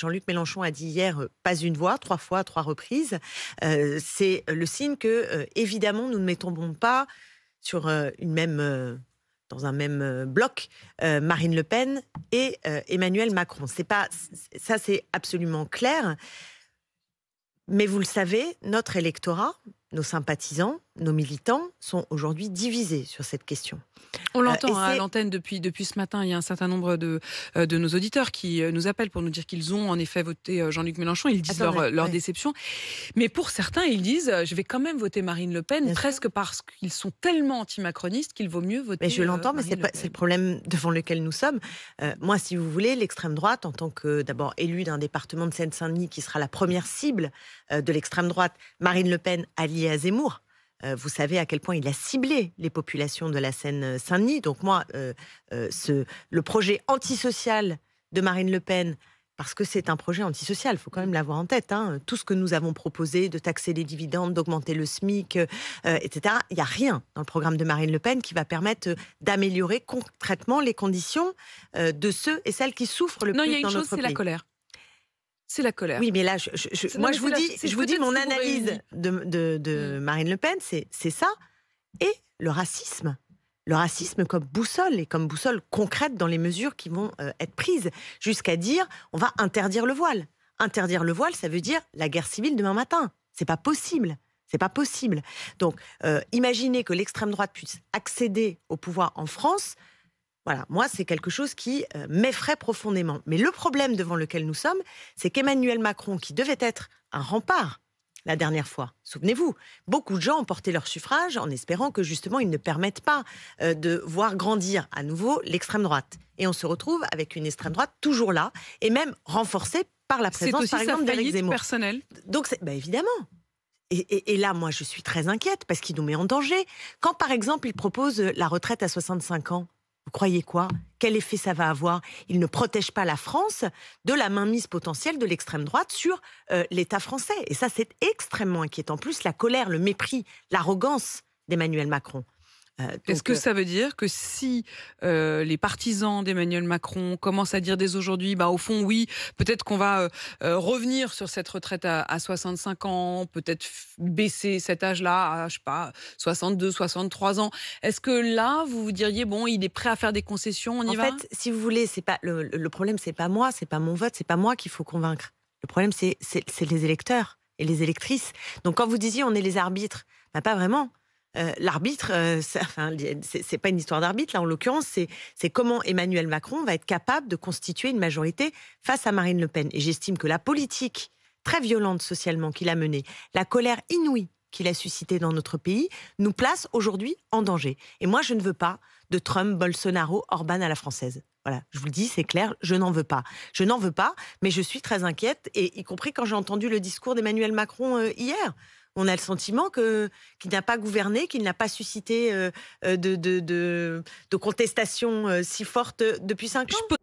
Jean-Luc Mélenchon a dit hier pas une voix, 3 fois, à 3 reprises, c'est le signe que, évidemment, nous ne mettons pas sur dans un même bloc Marine Le Pen et Emmanuel Macron. Ça, c'est absolument clair. Mais vous le savez, notre électorat, nos sympathisants, nos militants sont aujourd'hui divisés sur cette question. On l'entend à l'antenne depuis ce matin. Il y a un certain nombre de nos auditeurs qui nous appellent pour nous dire qu'ils ont en effet voté Jean-Luc Mélenchon. Ils disent leur déception. Mais pour certains, ils disent je vais quand même voter Marine Le Pen, presque parce qu'ils sont tellement anti-macronistes qu'il vaut mieux voter. Mais je l'entends, mais c'est le problème devant lequel nous sommes. Moi, si vous voulez, l'extrême droite, en tant que d'abord élue d'un département de Seine-Saint-Denis qui sera la première cible de l'extrême droite, Marine Le Pen alliée à Zemmour. Vous savez à quel point il a ciblé les populations de la Seine-Saint-Denis. Donc moi, le projet antisocial de Marine Le Pen, parce que c'est un projet antisocial, il faut quand même l'avoir en tête. Tout ce que nous avons proposé, de taxer les dividendes, d'augmenter le SMIC, etc., il n'y a rien dans le programme de Marine Le Pen qui va permettre d'améliorer concrètement les conditions de ceux et celles qui souffrent le plus dans notre pays. Non, il y a une chose, c'est la colère. C'est la colère. Oui, mais là, je vous dis mon analyse de Marine Le Pen, c'est ça. Et le racisme. Le racisme comme boussole, et comme boussole concrète dans les mesures qui vont être prises. Jusqu'à dire, on va interdire le voile. Interdire le voile, ça veut dire la guerre civile demain matin. C'est pas possible. C'est pas possible. Donc, imaginez que l'extrême droite puisse accéder au pouvoir en France. Voilà, moi, c'est quelque chose qui m'effraie profondément. Mais le problème devant lequel nous sommes, c'est qu'Emmanuel Macron, qui devait être un rempart la dernière fois, souvenez-vous, beaucoup de gens ont porté leur suffrage en espérant que justement, ils ne permettent pas de voir grandir à nouveau l'extrême droite. Et on se retrouve avec une extrême droite toujours là, et même renforcée par la présence, par exemple, d'Éric Zemmour. Personnel. Donc, évidemment. Et là, moi, je suis très inquiète parce qu'il nous met en danger. Quand, par exemple, il propose la retraite à 65 ans, vous croyez quoi? Quel effet ça va avoir? Il ne protège pas la France de la mainmise potentielle de l'extrême droite sur l'État français. Et ça, c'est extrêmement inquiétant. En plus, la colère, le mépris, l'arrogance d'Emmanuel Macron. Est-ce que ça veut dire que si les partisans d'Emmanuel Macron commencent à dire dès aujourd'hui, au fond, oui, peut-être qu'on va revenir sur cette retraite à 65 ans, peut-être baisser cet âge-là à, je sais pas, 62, 63 ans, est-ce que là, vous vous diriez, bon, il est prêt à faire des concessions, on y va? En fait, si vous voulez, c'est pas, le problème, c'est pas moi, c'est pas mon vote, c'est pas moi qu'il faut convaincre. Le problème, c'est les électeurs et les électrices. Donc, quand vous disiez on est les arbitres, pas vraiment. L'arbitre, c'est pas une histoire d'arbitre, là en l'occurrence, c'est comment Emmanuel Macron va être capable de constituer une majorité face à Marine Le Pen. Et j'estime que la politique très violente socialement qu'il a menée, la colère inouïe qu'il a suscitée dans notre pays, nous place aujourd'hui en danger. Et moi, je ne veux pas de Trump, Bolsonaro, Orban à la française. Voilà, je vous le dis, c'est clair, je n'en veux pas. Je n'en veux pas, mais je suis très inquiète, et y compris quand j'ai entendu le discours d'Emmanuel Macron hier. On a le sentiment qu'il n'a pas gouverné, qu'il n'a pas suscité de contestation si forte depuis 5 ans.